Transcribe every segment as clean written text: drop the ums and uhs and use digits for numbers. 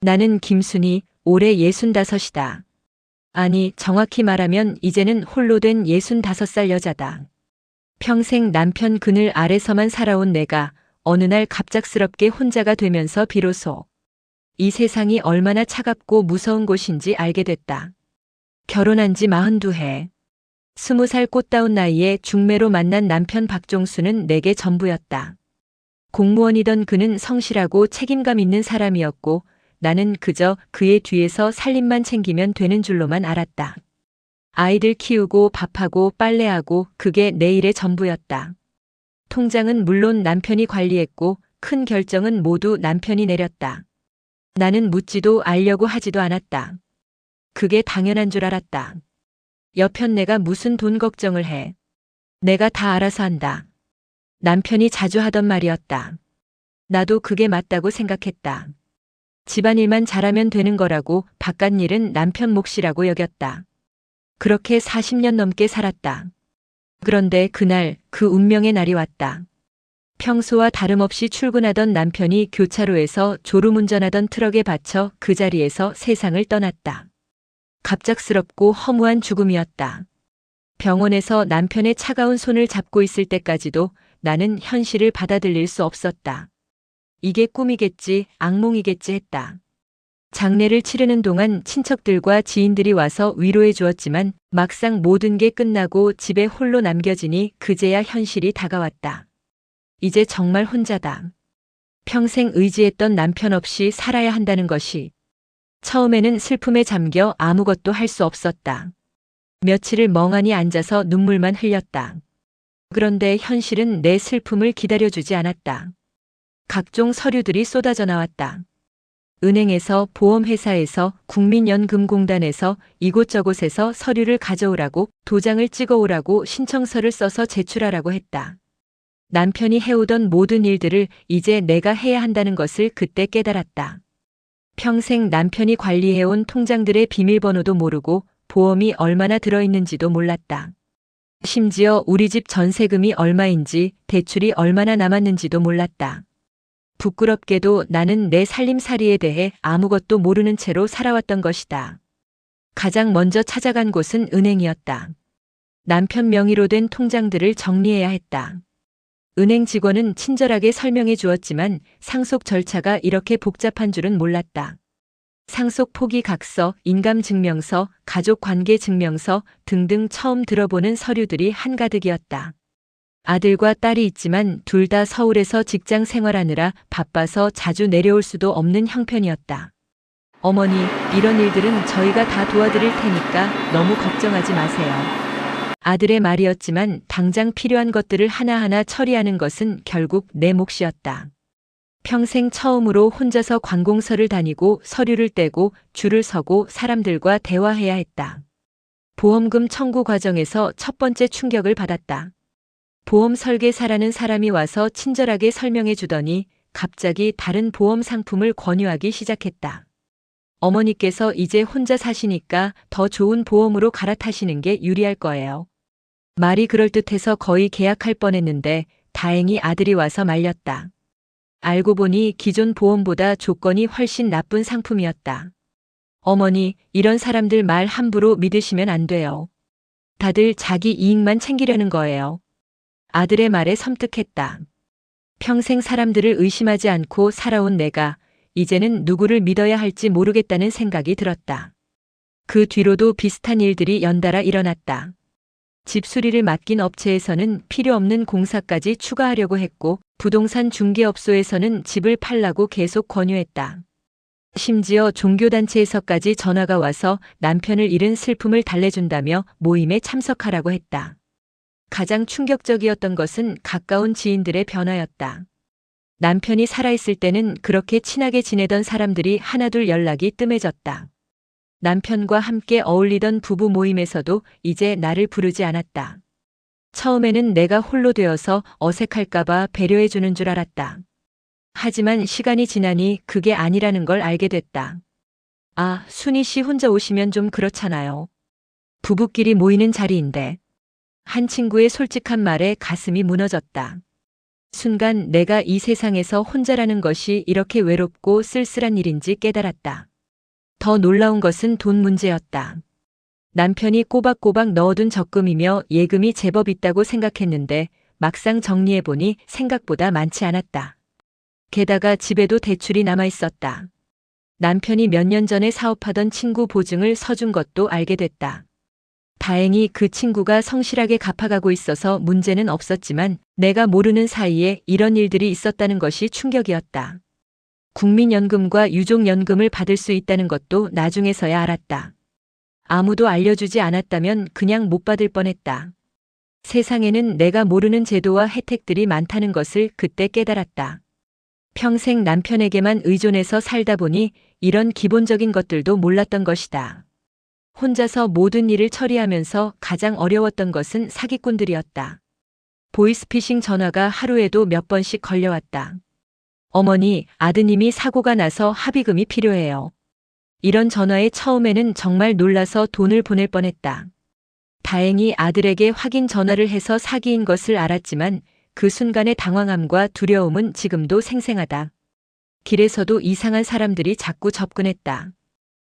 나는 김순희, 올해 65이다. 아니, 정확히 말하면 이제는 홀로 된 65살 여자다. 평생 남편 그늘 아래서만 살아온 내가 어느 날 갑작스럽게 혼자가 되면서 비로소 이 세상이 얼마나 차갑고 무서운 곳인지 알게 됐다. 결혼한 지 42해. 20살 꽃다운 나이에 중매로 만난 남편 박종수는 내게 전부였다. 공무원이던 그는 성실하고 책임감 있는 사람이었고 나는 그저 그의 뒤에서 살림만 챙기면 되는 줄로만 알았다. 아이들 키우고 밥하고 빨래하고 그게 내 일의 전부였다. 통장은 물론 남편이 관리했고 큰 결정은 모두 남편이 내렸다. 나는 묻지도 알려고 하지도 않았다. 그게 당연한 줄 알았다. 여편 내가 무슨 돈 걱정을 해. 내가 다 알아서 한다. 남편이 자주 하던 말이었다. 나도 그게 맞다고 생각했다. 집안일만 잘하면 되는 거라고 바깥일은 남편 몫이라고 여겼다. 그렇게 40년 넘게 살았다. 그런데 그날 그 운명의 날이 왔다. 평소와 다름없이 출근하던 남편이 교차로에서 졸음운전하던 트럭에 받쳐 그 자리에서 세상을 떠났다. 갑작스럽고 허무한 죽음이었다. 병원에서 남편의 차가운 손을 잡고 있을 때까지도 나는 현실을 받아들일 수 없었다. 이게 꿈이겠지, 악몽이겠지 했다. 장례를 치르는 동안 친척들과 지인들이 와서 위로해 주었지만 막상 모든 게 끝나고 집에 홀로 남겨지니 그제야 현실이 다가왔다. 이제 정말 혼자다. 평생 의지했던 남편 없이 살아야 한다는 것이 처음에는 슬픔에 잠겨 아무것도 할 수 없었다. 며칠을 멍하니 앉아서 눈물만 흘렸다. 그런데 현실은 내 슬픔을 기다려주지 않았다. 각종 서류들이 쏟아져 나왔다. 은행에서, 보험회사에서, 국민연금공단에서, 이곳저곳에서 서류를 가져오라고, 도장을 찍어오라고 신청서를 써서 제출하라고 했다. 남편이 해오던 모든 일들을 이제 내가 해야 한다는 것을 그때 깨달았다. 평생 남편이 관리해온 통장들의 비밀번호도 모르고 보험이 얼마나 들어있는지도 몰랐다. 심지어 우리 집 전세금이 얼마인지, 대출이 얼마나 남았는지도 몰랐다. 부끄럽게도 나는 내 살림살이에 대해 아무것도 모르는 채로 살아왔던 것이다. 가장 먼저 찾아간 곳은 은행이었다. 남편 명의로 된 통장들을 정리해야 했다. 은행 직원은 친절하게 설명해 주었지만 상속 절차가 이렇게 복잡한 줄은 몰랐다. 상속 포기각서, 인감증명서, 가족관계증명서 등등 처음 들어보는 서류들이 한가득이었다. 아들과 딸이 있지만 둘 다 서울에서 직장 생활하느라 바빠서 자주 내려올 수도 없는 형편이었다. 어머니, 이런 일들은 저희가 다 도와드릴 테니까 너무 걱정하지 마세요. 아들의 말이었지만 당장 필요한 것들을 하나하나 처리하는 것은 결국 내 몫이었다. 평생 처음으로 혼자서 관공서를 다니고 서류를 떼고 줄을 서고 사람들과 대화해야 했다. 보험금 청구 과정에서 첫 번째 충격을 받았다. 보험 설계사라는 사람이 와서 친절하게 설명해 주더니 갑자기 다른 보험 상품을 권유하기 시작했다. 어머니께서 이제 혼자 사시니까 더 좋은 보험으로 갈아타시는 게 유리할 거예요. 말이 그럴듯해서 거의 계약할 뻔했는데 다행히 아들이 와서 말렸다. 알고 보니 기존 보험보다 조건이 훨씬 나쁜 상품이었다. 어머니, 이런 사람들 말 함부로 믿으시면 안 돼요. 다들 자기 이익만 챙기려는 거예요. 아들의 말에 섬뜩했다. 평생 사람들을 의심하지 않고 살아온 내가 이제는 누구를 믿어야 할지 모르겠다는 생각이 들었다. 그 뒤로도 비슷한 일들이 연달아 일어났다. 집 수리를 맡긴 업체에서는 필요 없는 공사까지 추가하려고 했고 부동산 중개업소에서는 집을 팔라고 계속 권유했다. 심지어 종교단체에서까지 전화가 와서 남편을 잃은 슬픔을 달래준다며 모임에 참석하라고 했다. 가장 충격적이었던 것은 가까운 지인들의 변화였다. 남편이 살아있을 때는 그렇게 친하게 지내던 사람들이 하나둘 연락이 뜸해졌다. 남편과 함께 어울리던 부부 모임에서도 이제 나를 부르지 않았다. 처음에는 내가 홀로 되어서 어색할까봐 배려해주는 줄 알았다. 하지만 시간이 지나니 그게 아니라는 걸 알게 됐다. 아, 순희 씨 혼자 오시면 좀 그렇잖아요. 부부끼리 모이는 자리인데. 한 친구의 솔직한 말에 가슴이 무너졌다. 순간 내가 이 세상에서 혼자라는 것이 이렇게 외롭고 쓸쓸한 일인지 깨달았다. 더 놀라운 것은 돈 문제였다. 남편이 꼬박꼬박 넣어둔 적금이며 예금이 제법 있다고 생각했는데 막상 정리해보니 생각보다 많지 않았다. 게다가 집에도 대출이 남아있었다. 남편이 몇 년 전에 사업하던 친구 보증을 서준 것도 알게 됐다. 다행히 그 친구가 성실하게 갚아가고 있어서 문제는 없었지만 내가 모르는 사이에 이런 일들이 있었다는 것이 충격이었다. 국민연금과 유족연금을 받을 수 있다는 것도 나중에서야 알았다. 아무도 알려주지 않았다면 그냥 못 받을 뻔했다. 세상에는 내가 모르는 제도와 혜택들이 많다는 것을 그때 깨달았다. 평생 남편에게만 의존해서 살다 보니 이런 기본적인 것들도 몰랐던 것이다. 혼자서 모든 일을 처리하면서 가장 어려웠던 것은 사기꾼들이었다. 보이스피싱 전화가 하루에도 몇 번씩 걸려왔다. 어머니, 아드님이 사고가 나서 합의금이 필요해요. 이런 전화에 처음에는 정말 놀라서 돈을 보낼 뻔했다. 다행히 아들에게 확인 전화를 해서 사기인 것을 알았지만 그 순간의 당황함과 두려움은 지금도 생생하다. 길에서도 이상한 사람들이 자꾸 접근했다.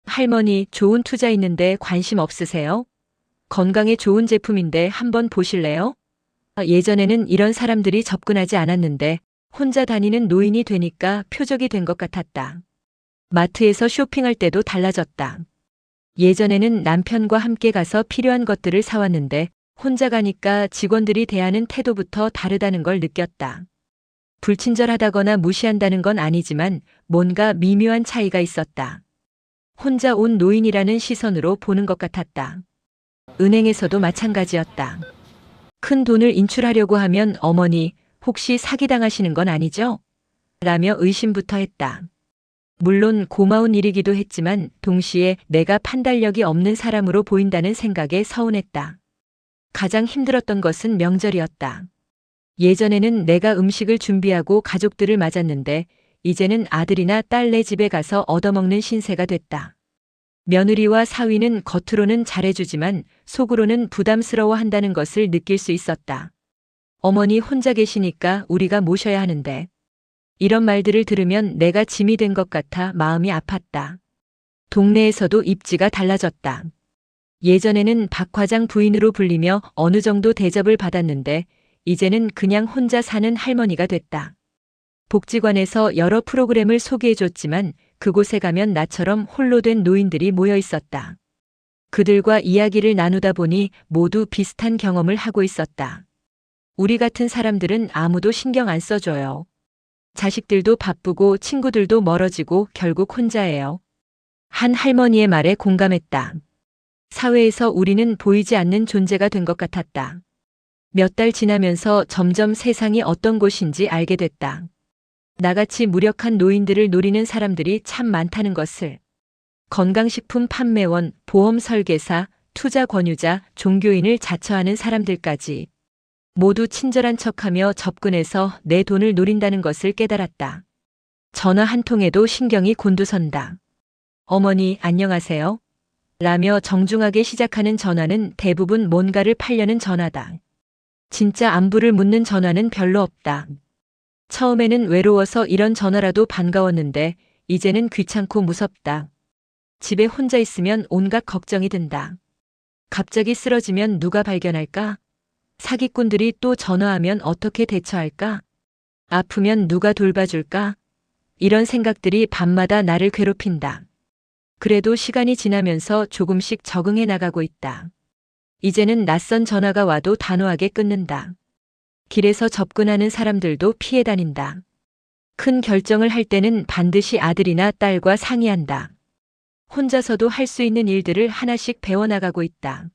할머니, 좋은 투자 있는데 관심 없으세요? 건강에 좋은 제품인데 한번 보실래요? 예전에는 이런 사람들이 접근하지 않았는데 혼자 다니는 노인이 되니까 표적이 된 것 같았다. 마트에서 쇼핑할 때도 달라졌다. 예전에는 남편과 함께 가서 필요한 것들을 사왔는데 혼자 가니까 직원들이 대하는 태도부터 다르다는 걸 느꼈다. 불친절하다거나 무시한다는 건 아니지만 뭔가 미묘한 차이가 있었다. 혼자 온 노인이라는 시선으로 보는 것 같았다. 은행에서도 마찬가지였다. 큰 돈을 인출하려고 하면 어머니, 혹시 사기당하시는 건 아니죠? 라며 의심부터 했다. 물론 고마운 일이기도 했지만 동시에 내가 판단력이 없는 사람으로 보인다는 생각에 서운했다. 가장 힘들었던 것은 명절이었다. 예전에는 내가 음식을 준비하고 가족들을 맞았는데 이제는 아들이나 딸네 집에 가서 얻어먹는 신세가 됐다. 며느리와 사위는 겉으로는 잘해주지만 속으로는 부담스러워한다는 것을 느낄 수 있었다. 어머니 혼자 계시니까 우리가 모셔야 하는데. 이런 말들을 들으면 내가 짐이 된 것 같아 마음이 아팠다. 동네에서도 입지가 달라졌다. 예전에는 박 과장 부인으로 불리며 어느 정도 대접을 받았는데 이제는 그냥 혼자 사는 할머니가 됐다. 복지관에서 여러 프로그램을 소개해줬지만 그곳에 가면 나처럼 홀로 된 노인들이 모여 있었다. 그들과 이야기를 나누다 보니 모두 비슷한 경험을 하고 있었다. 우리 같은 사람들은 아무도 신경 안 써줘요. 자식들도 바쁘고 친구들도 멀어지고 결국 혼자예요. 한 할머니의 말에 공감했다. 사회에서 우리는 보이지 않는 존재가 된 것 같았다. 몇 달 지나면서 점점 세상이 어떤 곳인지 알게 됐다. 나같이 무력한 노인들을 노리는 사람들이 참 많다는 것을. 건강식품 판매원, 보험 설계사, 투자 권유자, 종교인을 자처하는 사람들까지 모두 친절한 척하며 접근해서 내 돈을 노린다는 것을 깨달았다. 전화 한 통에도 신경이 곤두선다. 어머니, 안녕하세요. 라며 정중하게 시작하는 전화는 대부분 뭔가를 팔려는 전화다. 진짜 안부를 묻는 전화는 별로 없다. 처음에는 외로워서 이런 전화라도 반가웠는데 이제는 귀찮고 무섭다. 집에 혼자 있으면 온갖 걱정이 든다. 갑자기 쓰러지면 누가 발견할까? 사기꾼들이 또 전화하면 어떻게 대처할까? 아프면 누가 돌봐줄까? 이런 생각들이 밤마다 나를 괴롭힌다. 그래도 시간이 지나면서 조금씩 적응해 나가고 있다. 이제는 낯선 전화가 와도 단호하게 끊는다. 길에서 접근하는 사람들도 피해 다닌다. 큰 결정을 할 때는 반드시 아들이나 딸과 상의한다. 혼자서도 할 수 있는 일들을 하나씩 배워나가고 있다.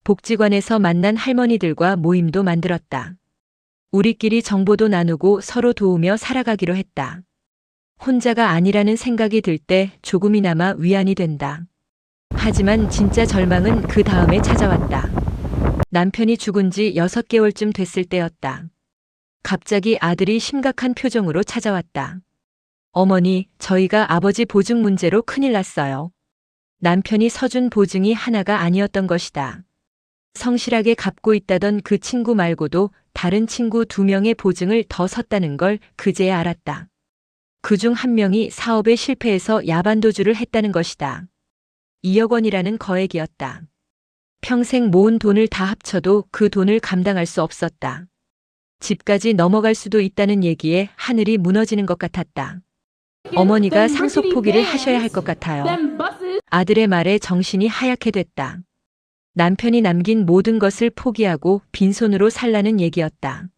복지관에서 만난 할머니들과 모임도 만들었다. 우리끼리 정보도 나누고 서로 도우며 살아가기로 했다. 혼자가 아니라는 생각이 들 때 조금이나마 위안이 된다. 하지만 진짜 절망은 그 다음에 찾아왔다. 남편이 죽은 지 6개월쯤 됐을 때였다. 갑자기 아들이 심각한 표정으로 찾아왔다. 어머니, 저희가 아버지 보증 문제로 큰일 났어요. 남편이 서준 보증이 하나가 아니었던 것이다. 성실하게 갚고 있다던 그 친구 말고도 다른 친구 2명의 보증을 더 섰다는 걸 그제야 알았다. 그중 한 명이 사업에 실패해서 야반도주를 했다는 것이다. 2억 원이라는 거액이었다. 평생 모은 돈을 다 합쳐도 그 돈을 감당할 수 없었다. 집까지 넘어갈 수도 있다는 얘기에 하늘이 무너지는 것 같았다. 어머니가 상속 포기를 하셔야 할 것 같아요. 아들의 말에 정신이 하얗게 됐다. 남편이 남긴 모든 것을 포기하고 빈손으로 살라는 얘기였다.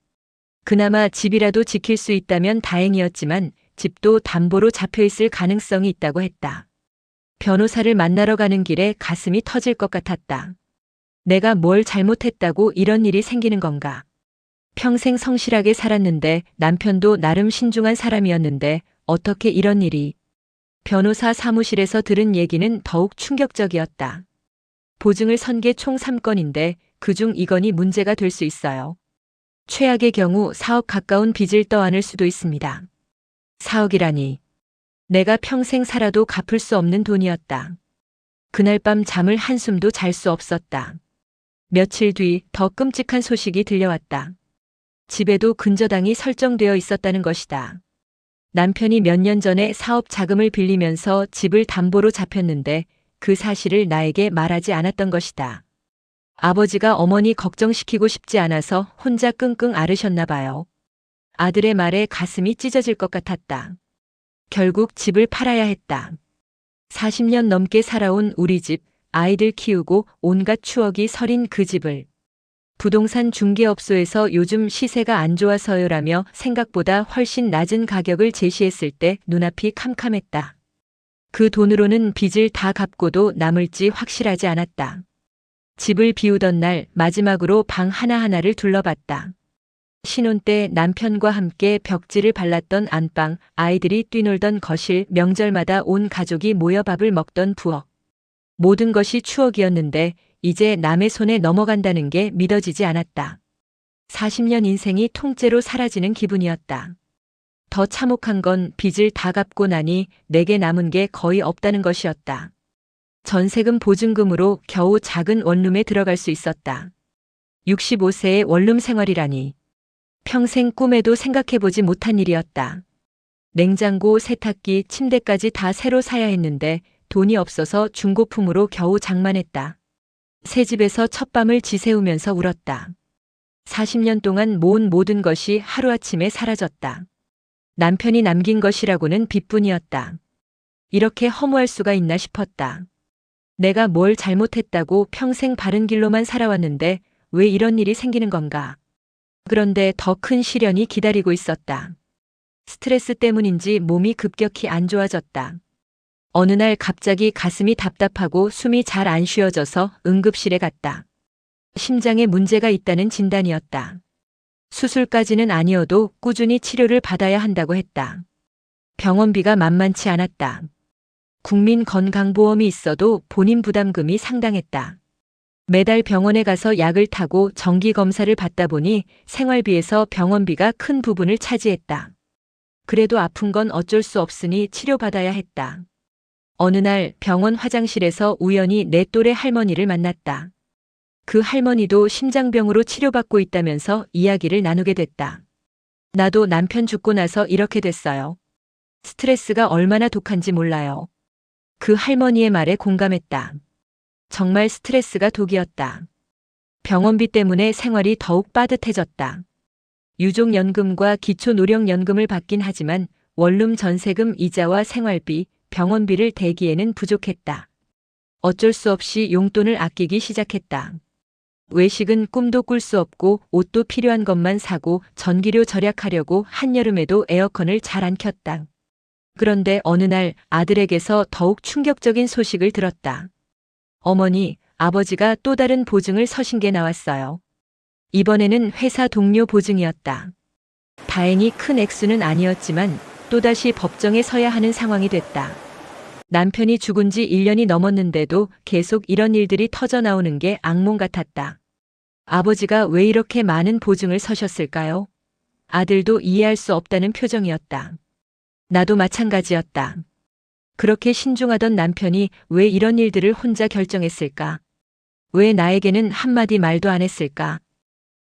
그나마 집이라도 지킬 수 있다면 다행이었지만 집도 담보로 잡혀있을 가능성이 있다고 했다. 변호사를 만나러 가는 길에 가슴이 터질 것 같았다. 내가 뭘 잘못했다고 이런 일이 생기는 건가? 평생 성실하게 살았는데 남편도 나름 신중한 사람이었는데 어떻게 이런 일이? 변호사 사무실에서 들은 얘기는 더욱 충격적이었다. 보증을 선 게 총 3건인데 그중 2건이 문제가 될 수 있어요. 최악의 경우 4억 가까운 빚을 떠안을 수도 있습니다. 4억이라니. 내가 평생 살아도 갚을 수 없는 돈이었다. 그날 밤 잠을 한숨도 잘 수 없었다. 며칠 뒤 더 끔찍한 소식이 들려왔다. 집에도 근저당이 설정되어 있었다는 것이다. 남편이 몇 년 전에 사업 자금을 빌리면서 집을 담보로 잡혔는데 그 사실을 나에게 말하지 않았던 것이다. 아버지가 어머니 걱정시키고 싶지 않아서 혼자 끙끙 앓으셨나 봐요. 아들의 말에 가슴이 찢어질 것 같았다. 결국 집을 팔아야 했다. 40년 넘게 살아온 우리 집, 아이들 키우고 온갖 추억이 서린 그 집을. 부동산 중개업소에서 요즘 시세가 안 좋아서요라며 생각보다 훨씬 낮은 가격을 제시했을 때 눈앞이 캄캄했다. 그 돈으로는 빚을 다 갚고도 남을지 확실하지 않았다. 집을 비우던 날 마지막으로 방 하나하나를 둘러봤다. 신혼 때 남편과 함께 벽지를 발랐던 안방, 아이들이 뛰놀던 거실, 명절마다 온 가족이 모여 밥을 먹던 부엌. 모든 것이 추억이었는데 이제 남의 손에 넘어간다는 게 믿어지지 않았다. 40년 인생이 통째로 사라지는 기분이었다. 더 참혹한 건 빚을 다 갚고 나니 내게 남은 게 거의 없다는 것이었다. 전세금 보증금으로 겨우 작은 원룸에 들어갈 수 있었다. 65세의 원룸 생활이라니. 평생 꿈에도 생각해보지 못한 일이었다. 냉장고, 세탁기, 침대까지 다 새로 사야 했는데 돈이 없어서 중고품으로 겨우 장만했다. 새 집에서 첫밤을 지새우면서 울었다. 40년 동안 모은 모든 것이 하루아침에 사라졌다. 남편이 남긴 것이라고는 빚뿐이었다. 이렇게 허무할 수가 있나 싶었다. 내가 뭘 잘못했다고 평생 바른 길로만 살아왔는데 왜 이런 일이 생기는 건가? 그런데 더 큰 시련이 기다리고 있었다. 스트레스 때문인지 몸이 급격히 안 좋아졌다. 어느 날 갑자기 가슴이 답답하고 숨이 잘 안 쉬어져서 응급실에 갔다. 심장에 문제가 있다는 진단이었다. 수술까지는 아니어도 꾸준히 치료를 받아야 한다고 했다. 병원비가 만만치 않았다. 국민건강보험이 있어도 본인 부담금이 상당했다. 매달 병원에 가서 약을 타고 정기검사를 받다 보니 생활비에서 병원비가 큰 부분을 차지했다. 그래도 아픈 건 어쩔 수 없으니 치료받아야 했다. 어느 날 병원 화장실에서 우연히 내 또래 할머니를 만났다. 그 할머니도 심장병으로 치료받고 있다면서 이야기를 나누게 됐다. 나도 남편 죽고 나서 이렇게 됐어요. 스트레스가 얼마나 독한지 몰라요. 그 할머니의 말에 공감했다. 정말 스트레스가 독이었다. 병원비 때문에 생활이 더욱 빠듯해졌다. 유족연금과 기초노령연금을 받긴 하지만 원룸 전세금 이자와 생활비, 병원비를 대기에는 부족했다. 어쩔 수 없이 용돈을 아끼기 시작했다. 외식은 꿈도 꿀 수 없고 옷도 필요한 것만 사고 전기료 절약하려고 한여름에도 에어컨을 잘 안 켰다. 그런데 어느 날 아들에게서 더욱 충격적인 소식을 들었다. 어머니, 아버지가 또 다른 보증을 서신 게 나왔어요. 이번에는 회사 동료 보증이었다. 다행히 큰 액수는 아니었지만 또다시 법정에 서야 하는 상황이 됐다. 남편이 죽은 지 1년이 넘었는데도 계속 이런 일들이 터져 나오는 게 악몽 같았다. 아버지가 왜 이렇게 많은 보증을 서셨을까요? 아들도 이해할 수 없다는 표정이었다. 나도 마찬가지였다. 그렇게 신중하던 남편이 왜 이런 일들을 혼자 결정했을까? 왜 나에게는 한마디 말도 안 했을까?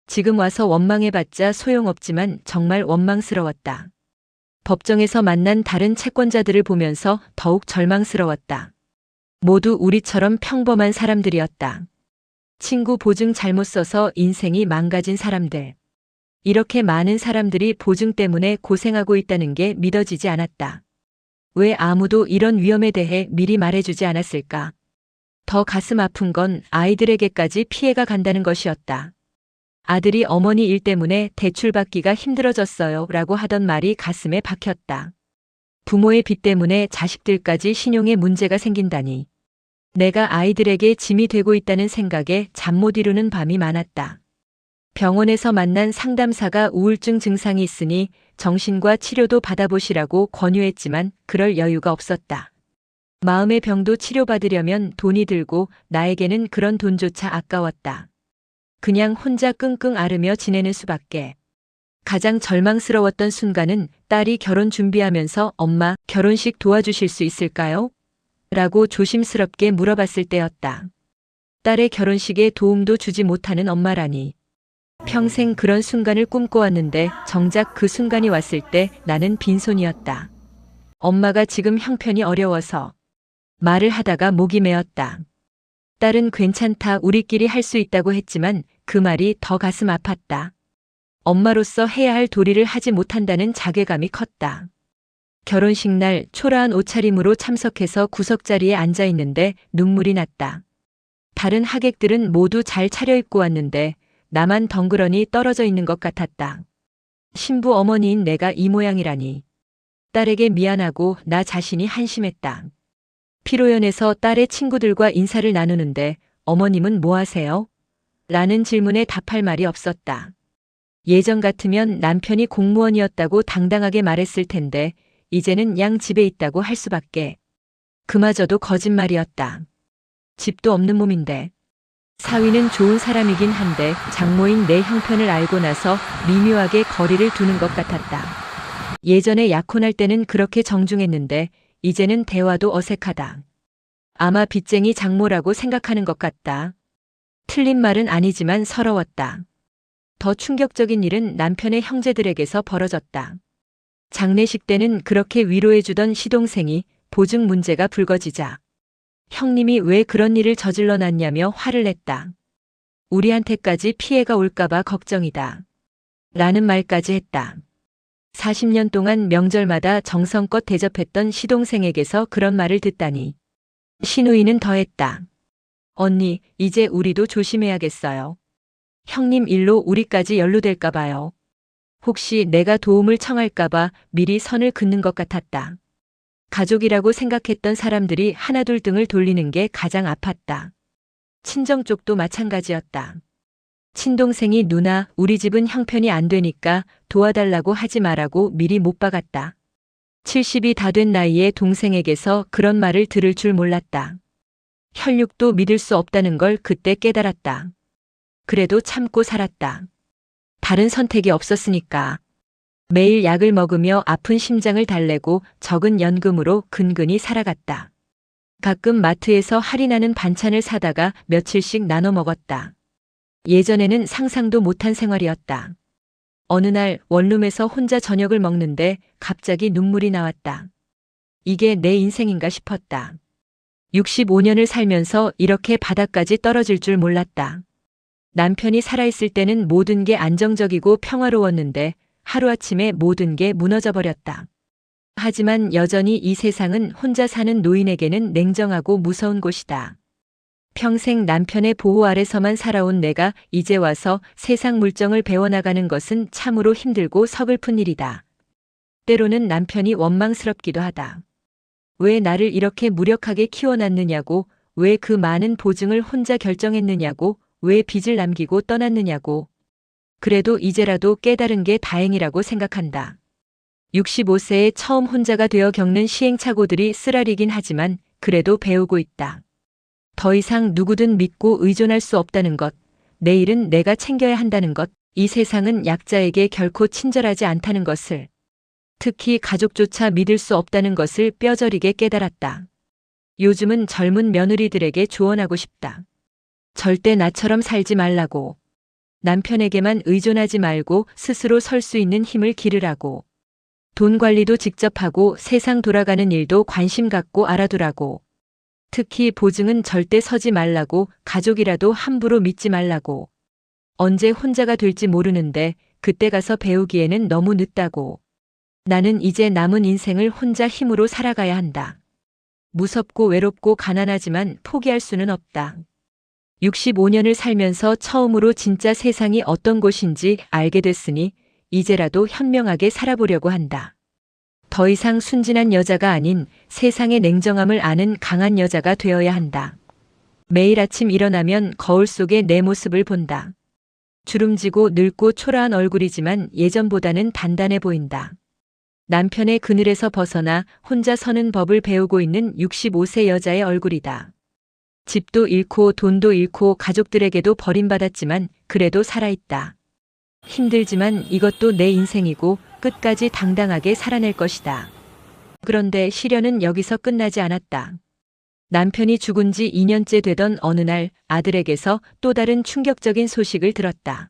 지금 와서 원망해봤자 소용없지만 정말 원망스러웠다. 법정에서 만난 다른 채권자들을 보면서 더욱 절망스러웠다. 모두 우리처럼 평범한 사람들이었다. 친구 보증 잘못 써서 인생이 망가진 사람들. 이렇게 많은 사람들이 보증 때문에 고생하고 있다는 게 믿어지지 않았다. 왜 아무도 이런 위험에 대해 미리 말해주지 않았을까? 더 가슴 아픈 건 아이들에게까지 피해가 간다는 것이었다. 아들이 어머니 일 때문에 대출받기가 힘들어졌어요 라고 하던 말이 가슴에 박혔다. 부모의 빚 때문에 자식들까지 신용에 문제가 생긴다니. 내가 아이들에게 짐이 되고 있다는 생각에 잠 못 이루는 밤이 많았다. 병원에서 만난 상담사가 우울증 증상이 있으니 정신과 치료도 받아보시라고 권유했지만 그럴 여유가 없었다. 마음의 병도 치료받으려면 돈이 들고 나에게는 그런 돈조차 아까웠다. 그냥 혼자 끙끙 앓으며 지내는 수밖에. 가장 절망스러웠던 순간은 딸이 결혼 준비하면서 엄마 결혼식 도와주실 수 있을까요? 라고 조심스럽게 물어봤을 때였다. 딸의 결혼식에 도움도 주지 못하는 엄마라니. 평생 그런 순간을 꿈꿔왔는데 정작 그 순간이 왔을 때 나는 빈손이었다. 엄마가 지금 형편이 어려워서 말을 하다가 목이 메었다. 딸은 괜찮다 우리끼리 할 수 있다고 했지만 그 말이 더 가슴 아팠다. 엄마로서 해야 할 도리를 하지 못한다는 자괴감이 컸다. 결혼식 날 초라한 옷차림으로 참석해서 구석자리에 앉아 있는데 눈물이 났다. 다른 하객들은 모두 잘 차려입고 왔는데 나만 덩그러니 떨어져 있는 것 같았다. 신부 어머니인 내가 이 모양이라니. 딸에게 미안하고 나 자신이 한심했다. 피로연에서 딸의 친구들과 인사를 나누는데 어머님은 뭐 하세요? 라는 질문에 답할 말이 없었다. 예전 같으면 남편이 공무원이었다고 당당하게 말했을 텐데 이제는 양 집에 있다고 할 수밖에. 그마저도 거짓말이었다. 집도 없는 몸인데. 사위는 좋은 사람이긴 한데 장모인 내 형편을 알고 나서 미묘하게 거리를 두는 것 같았다. 예전에 약혼할 때는 그렇게 정중했는데 이제는 대화도 어색하다. 아마 빚쟁이 장모라고 생각하는 것 같다. 틀린 말은 아니지만 서러웠다. 더 충격적인 일은 남편의 형제들에게서 벌어졌다. 장례식 때는 그렇게 위로해주던 시동생이 보증 문제가 불거지자 형님이 왜 그런 일을 저질러 놨냐며 화를 냈다. 우리한테까지 피해가 올까봐 걱정이다. 라는 말까지 했다. 40년 동안 명절마다 정성껏 대접했던 시동생에게서 그런 말을 듣다니. 시누이는 더했다. 언니, 이제 우리도 조심해야겠어요. 형님 일로 우리까지 연루될까 봐요. 혹시 내가 도움을 청할까봐 미리 선을 긋는 것 같았다. 가족이라고 생각했던 사람들이 하나둘 등을 돌리는 게 가장 아팠다. 친정 쪽도 마찬가지였다. 친동생이 누나, 우리 집은 형편이 안 되니까 도와달라고 하지 말라고 미리 못 박았다. 70이 다 된 나이에 동생에게서 그런 말을 들을 줄 몰랐다. 혈육도 믿을 수 없다는 걸 그때 깨달았다. 그래도 참고 살았다. 다른 선택이 없었으니까. 매일 약을 먹으며 아픈 심장을 달래고 적은 연금으로 근근히 살아갔다. 가끔 마트에서 할인하는 반찬을 사다가 며칠씩 나눠 먹었다. 예전에는 상상도 못한 생활이었다. 어느 날 원룸에서 혼자 저녁을 먹는데 갑자기 눈물이 나왔다. 이게 내 인생인가 싶었다. 65년을 살면서 이렇게 바닥까지 떨어질 줄 몰랐다. 남편이 살아있을 때는 모든 게 안정적이고 평화로웠는데 하루아침에 모든 게 무너져버렸다. 하지만 여전히 이 세상은 혼자 사는 노인에게는 냉정하고 무서운 곳이다. 평생 남편의 보호 아래서만 살아온 내가 이제 와서 세상 물정을 배워나가는 것은 참으로 힘들고 서글픈 일이다. 때로는 남편이 원망스럽기도 하다. 왜 나를 이렇게 무력하게 키워놨느냐고, 왜 그 많은 보증을 혼자 결정했느냐고, 왜 빚을 남기고 떠났느냐고. 그래도 이제라도 깨달은 게 다행이라고 생각한다. 65세에 처음 혼자가 되어 겪는 시행착오들이 쓰라리긴 하지만 그래도 배우고 있다. 더 이상 누구든 믿고 의존할 수 없다는 것, 내일은 내가 챙겨야 한다는 것, 이 세상은 약자에게 결코 친절하지 않다는 것을, 특히 가족조차 믿을 수 없다는 것을 뼈저리게 깨달았다. 요즘은 젊은 며느리들에게 조언하고 싶다. 절대 나처럼 살지 말라고. 남편에게만 의존하지 말고 스스로 설 수 있는 힘을 기르라고. 돈 관리도 직접 하고 세상 돌아가는 일도 관심 갖고 알아두라고. 특히 보증은 절대 서지 말라고, 가족이라도 함부로 믿지 말라고. 언제 혼자가 될지 모르는데 그때 가서 배우기에는 너무 늦다고. 나는 이제 남은 인생을 혼자 힘으로 살아가야 한다. 무섭고 외롭고 가난하지만 포기할 수는 없다. 65년을 살면서 처음으로 진짜 세상이 어떤 곳인지 알게 됐으니 이제라도 현명하게 살아보려고 한다. 더 이상 순진한 여자가 아닌 세상의 냉정함을 아는 강한 여자가 되어야 한다. 매일 아침 일어나면 거울 속에 내 모습을 본다. 주름지고 늙고 초라한 얼굴이지만 예전보다는 단단해 보인다. 남편의 그늘에서 벗어나 혼자 서는 법을 배우고 있는 65세 여자의 얼굴이다. 집도 잃고 돈도 잃고 가족들에게도 버림받았지만 그래도 살아있다. 힘들지만 이것도 내 인생이고 끝까지 당당하게 살아낼 것이다. 그런데 시련은 여기서 끝나지 않았다. 남편이 죽은 지 2년째 되던 어느 날 아들에게서 또 다른 충격적인 소식을 들었다.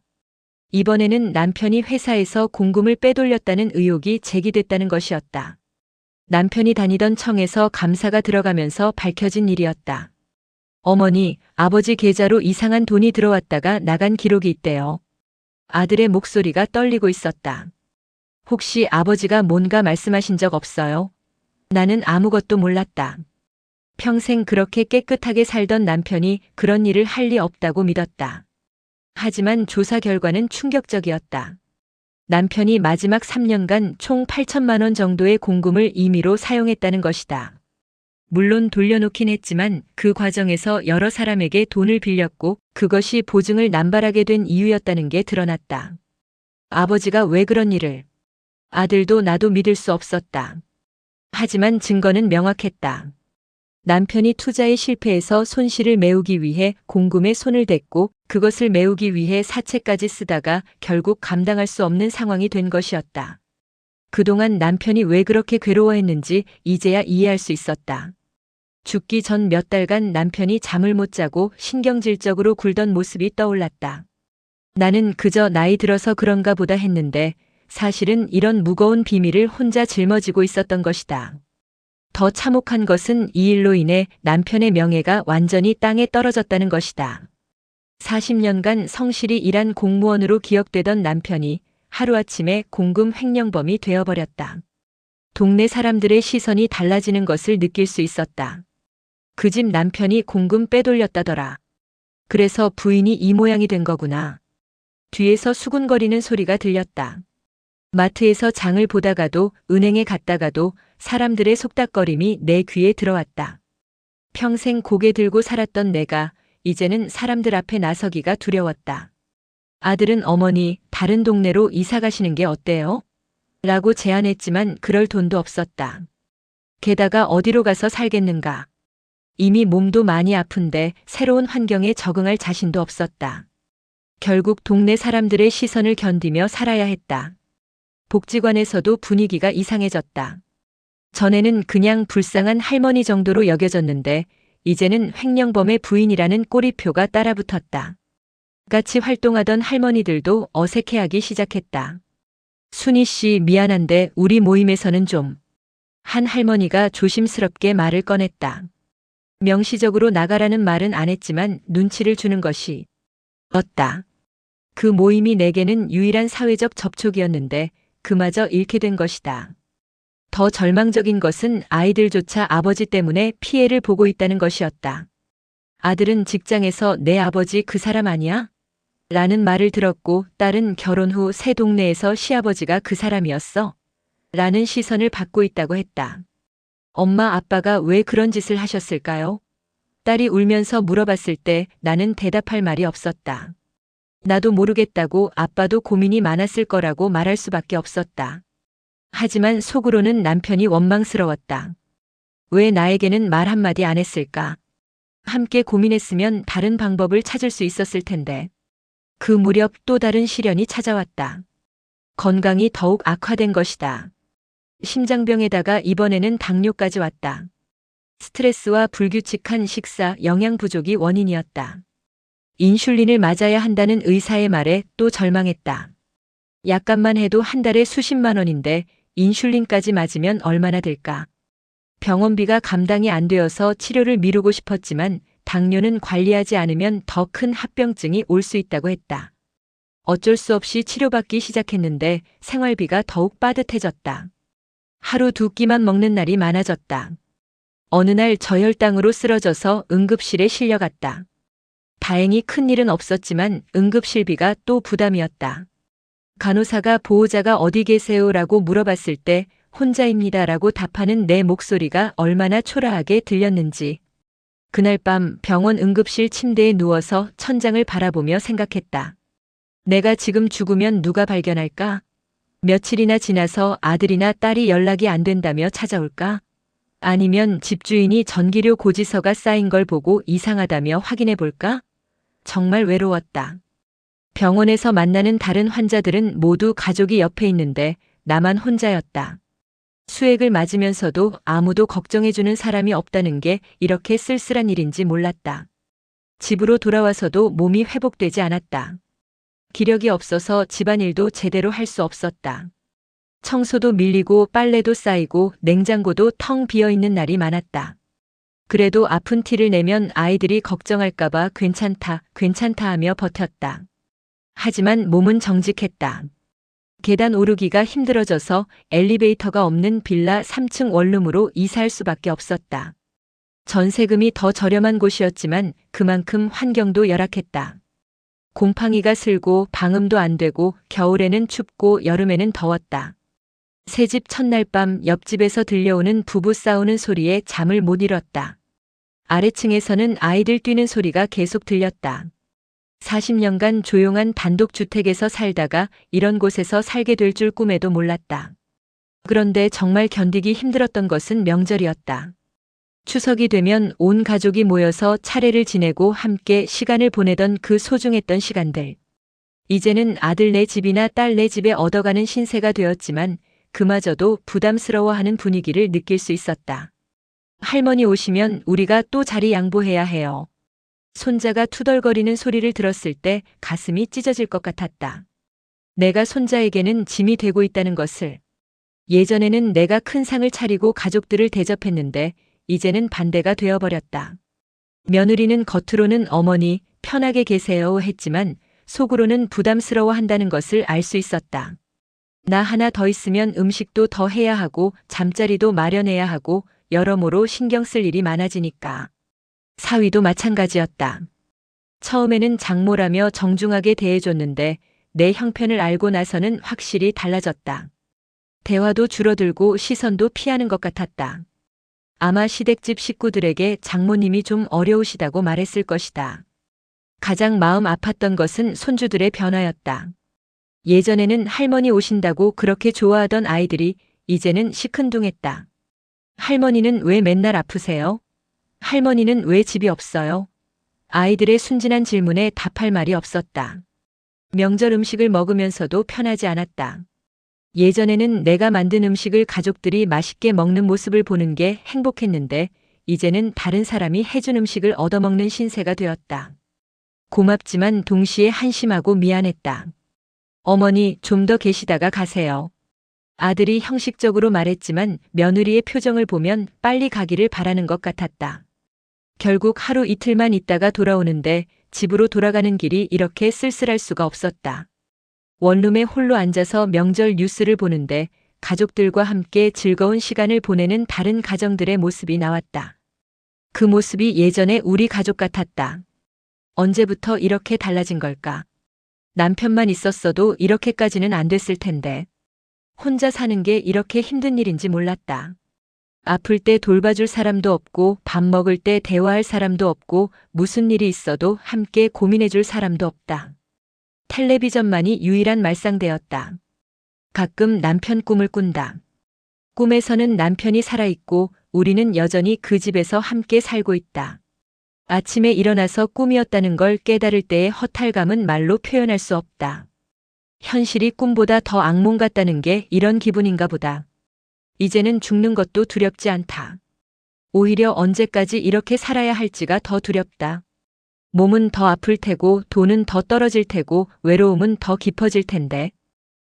이번에는 남편이 회사에서 공금을 빼돌렸다는 의혹이 제기됐다는 것이었다. 남편이 다니던 청에서 감사가 들어가면서 밝혀진 일이었다. 어머니, 아버지 계좌로 이상한 돈이 들어왔다가 나간 기록이 있대요. 아들의 목소리가 떨리고 있었다. 혹시 아버지가 뭔가 말씀하신 적 없어요? 나는 아무것도 몰랐다. 평생 그렇게 깨끗하게 살던 남편이 그런 일을 할 리 없다고 믿었다. 하지만 조사 결과는 충격적이었다. 남편이 마지막 3년간 총 8천만 원 정도의 공금을 임의로 사용했다는 것이다. 물론 돌려놓긴 했지만 그 과정에서 여러 사람에게 돈을 빌렸고 그것이 보증을 남발하게 된 이유였다는 게 드러났다. 아버지가 왜 그런 일을? 아들도 나도 믿을 수 없었다. 하지만 증거는 명확했다. 남편이 투자에 실패해서 손실을 메우기 위해 공금에 손을 댔고 그것을 메우기 위해 사채까지 쓰다가 결국 감당할 수 없는 상황이 된 것이었다. 그동안 남편이 왜 그렇게 괴로워했는지 이제야 이해할 수 있었다. 죽기 전 몇 달간 남편이 잠을 못 자고 신경질적으로 굴던 모습이 떠올랐다. 나는 그저 나이 들어서 그런가 보다 했는데 사실은 이런 무거운 비밀을 혼자 짊어지고 있었던 것이다. 더 참혹한 것은 이 일로 인해 남편의 명예가 완전히 땅에 떨어졌다는 것이다. 40년간 성실히 일한 공무원으로 기억되던 남편이 하루아침에 공금 횡령범이 되어버렸다. 동네 사람들의 시선이 달라지는 것을 느낄 수 있었다. 그 집 남편이 공금 빼돌렸다더라. 그래서 부인이 이 모양이 된 거구나. 뒤에서 수군거리는 소리가 들렸다. 마트에서 장을 보다가도 은행에 갔다가도 사람들의 속닥거림이 내 귀에 들어왔다. 평생 고개 들고 살았던 내가 이제는 사람들 앞에 나서기가 두려웠다. 아들은 어머니, 다른 동네로 이사 가시는 게 어때요? 라고 제안했지만 그럴 돈도 없었다. 게다가 어디로 가서 살겠는가? 이미 몸도 많이 아픈데 새로운 환경에 적응할 자신도 없었다. 결국 동네 사람들의 시선을 견디며 살아야 했다. 복지관에서도 분위기가 이상해졌다. 전에는 그냥 불쌍한 할머니 정도로 여겨졌는데 이제는 횡령범의 부인이라는 꼬리표가 따라붙었다. 같이 활동하던 할머니들도 어색해하기 시작했다. 순희 씨 미안한데 우리 모임에서는 좀. 한 할머니가 조심스럽게 말을 꺼냈다. 명시적으로 나가라는 말은 안 했지만 눈치를 주는 것이 었다. 그 모임이 내게는 유일한 사회적 접촉이었는데 그마저 잃게 된 것이다. 더 절망적인 것은 아이들조차 아버지 때문에 피해를 보고 있다는 것이었다. 아들은 직장에서 내 아버지 그 사람 아니야? 라는 말을 들었고 딸은 결혼 후 새 동네에서 시아버지가 그 사람이었어? 라는 시선을 받고 있다고 했다. 엄마 아빠가 왜 그런 짓을 하셨을까요? 딸이 울면서 물어봤을 때 나는 대답할 말이 없었다. 나도 모르겠다고 아빠도 고민이 많았을 거라고 말할 수밖에 없었다. 하지만 속으로는 남편이 원망스러웠다. 왜 나에게는 말 한마디 안 했을까? 함께 고민했으면 다른 방법을 찾을 수 있었을 텐데. 그 무렵 또 다른 시련이 찾아왔다. 건강이 더욱 악화된 것이다. 심장병에다가 이번에는 당뇨까지 왔다. 스트레스와 불규칙한 식사, 영양 부족이 원인이었다. 인슐린을 맞아야 한다는 의사의 말에 또 절망했다. 약값만 해도 한 달에 수십만 원인데 인슐린까지 맞으면 얼마나 들까? 병원비가 감당이 안 되어서 치료를 미루고 싶었지만 당뇨는 관리하지 않으면 더 큰 합병증이 올 수 있다고 했다. 어쩔 수 없이 치료받기 시작했는데 생활비가 더욱 빠듯해졌다. 하루 두 끼만 먹는 날이 많아졌다. 어느 날 저혈당으로 쓰러져서 응급실에 실려갔다. 다행히 큰일은 없었지만 응급실비가 또 부담이었다. 간호사가 보호자가 어디 계세요라고 물어봤을 때 혼자입니다라고 답하는 내 목소리가 얼마나 초라하게 들렸는지. 그날 밤 병원 응급실 침대에 누워서 천장을 바라보며 생각했다. 내가 지금 죽으면 누가 발견할까? 며칠이나 지나서 아들이나 딸이 연락이 안 된다며 찾아올까? 아니면 집주인이 전기료 고지서가 쌓인 걸 보고 이상하다며 확인해 볼까? 정말 외로웠다. 병원에서 만나는 다른 환자들은 모두 가족이 옆에 있는데 나만 혼자였다. 수액을 맞으면서도 아무도 걱정해주는 사람이 없다는 게 이렇게 쓸쓸한 일인지 몰랐다. 집으로 돌아와서도 몸이 회복되지 않았다. 기력이 없어서 집안일도 제대로 할 수 없었다. 청소도 밀리고 빨래도 쌓이고 냉장고도 텅 비어있는 날이 많았다. 그래도 아픈 티를 내면 아이들이 걱정할까봐 괜찮다, 괜찮다 하며 버텼다. 하지만 몸은 정직했다. 계단 오르기가 힘들어져서 엘리베이터가 없는 빌라 3층 원룸으로 이사할 수밖에 없었다. 전세금이 더 저렴한 곳이었지만 그만큼 환경도 열악했다. 곰팡이가 슬고 방음도 안 되고 겨울에는 춥고 여름에는 더웠다. 새집 첫날 밤 옆집에서 들려오는 부부 싸우는 소리에 잠을 못 이뤘다. 아래층에서는 아이들 뛰는 소리가 계속 들렸다. 40년간 조용한 단독주택에서 살다가 이런 곳에서 살게 될 줄 꿈에도 몰랐다. 그런데 정말 견디기 힘들었던 것은 명절이었다. 추석이 되면 온 가족이 모여서 차례를 지내고 함께 시간을 보내던 그 소중했던 시간들. 이제는 아들 내 집이나 딸 내 집에 얻어가는 신세가 되었지만 그마저도 부담스러워하는 분위기를 느낄 수 있었다. 할머니 오시면 우리가 또 자리 양보해야 해요. 손자가 투덜거리는 소리를 들었을 때 가슴이 찢어질 것 같았다. 내가 손자에게는 짐이 되고 있다는 것을. 예전에는 내가 큰 상을 차리고 가족들을 대접했는데 이제는 반대가 되어버렸다. 며느리는 겉으로는 어머니 편하게 계세요 했지만 속으로는 부담스러워한다는 것을 알 수 있었다. 나 하나 더 있으면 음식도 더 해야 하고 잠자리도 마련해야 하고 여러모로 신경 쓸 일이 많아지니까. 사위도 마찬가지였다. 처음에는 장모라며 정중하게 대해줬는데 내 형편을 알고 나서는 확실히 달라졌다. 대화도 줄어들고 시선도 피하는 것 같았다. 아마 시댁집 식구들에게 장모님이 좀 어려우시다고 말했을 것이다. 가장 마음 아팠던 것은 손주들의 변화였다. 예전에는 할머니 오신다고 그렇게 좋아하던 아이들이 이제는 시큰둥했다. 할머니는 왜 맨날 아프세요? 할머니는 왜 집이 없어요? 아이들의 순진한 질문에 답할 말이 없었다. 명절 음식을 먹으면서도 편하지 않았다. 예전에는 내가 만든 음식을 가족들이 맛있게 먹는 모습을 보는 게 행복했는데 이제는 다른 사람이 해준 음식을 얻어먹는 신세가 되었다. 고맙지만 동시에 한심하고 미안했다. 어머니 좀 더 계시다가 가세요. 아들이 형식적으로 말했지만 며느리의 표정을 보면 빨리 가기를 바라는 것 같았다. 결국 하루 이틀만 있다가 돌아오는데 집으로 돌아가는 길이 이렇게 쓸쓸할 수가 없었다. 원룸에 홀로 앉아서 명절 뉴스를 보는데 가족들과 함께 즐거운 시간을 보내는 다른 가정들의 모습이 나왔다. 그 모습이 예전의 우리 가족 같았다. 언제부터 이렇게 달라진 걸까? 남편만 있었어도 이렇게까지는 안 됐을 텐데. 혼자 사는 게 이렇게 힘든 일인지 몰랐다. 아플 때 돌봐줄 사람도 없고 밥 먹을 때 대화할 사람도 없고 무슨 일이 있어도 함께 고민해줄 사람도 없다. 텔레비전만이 유일한 말상대였다. 가끔 남편 꿈을 꾼다. 꿈에서는 남편이 살아있고 우리는 여전히 그 집에서 함께 살고 있다. 아침에 일어나서 꿈이었다는 걸 깨달을 때의 허탈감은 말로 표현할 수 없다. 현실이 꿈보다 더 악몽 같다는 게 이런 기분인가 보다. 이제는 죽는 것도 두렵지 않다. 오히려 언제까지 이렇게 살아야 할지가 더 두렵다. 몸은 더 아플 테고 돈은 더 떨어질 테고 외로움은 더 깊어질 텐데.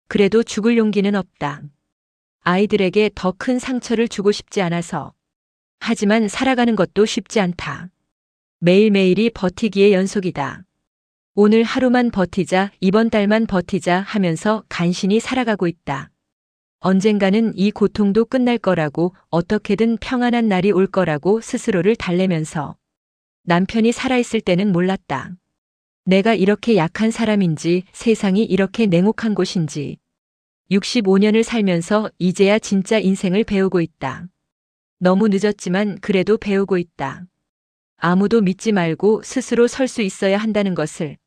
그래도 죽을 용기는 없다. 아이들에게 더 큰 상처를 주고 싶지 않아서. 하지만 살아가는 것도 쉽지 않다. 매일매일이 버티기의 연속이다. 오늘 하루만 버티자, 이번 달만 버티자 하면서 간신히 살아가고 있다. 언젠가는 이 고통도 끝날 거라고, 어떻게든 평안한 날이 올 거라고 스스로를 달래면서. 남편이 살아있을 때는 몰랐다. 내가 이렇게 약한 사람인지, 세상이 이렇게 냉혹한 곳인지. 65년을 살면서 이제야 진짜 인생을 배우고 있다. 너무 늦었지만 그래도 배우고 있다. 아무도 믿지 말고 스스로 설 수 있어야 한다는 것을.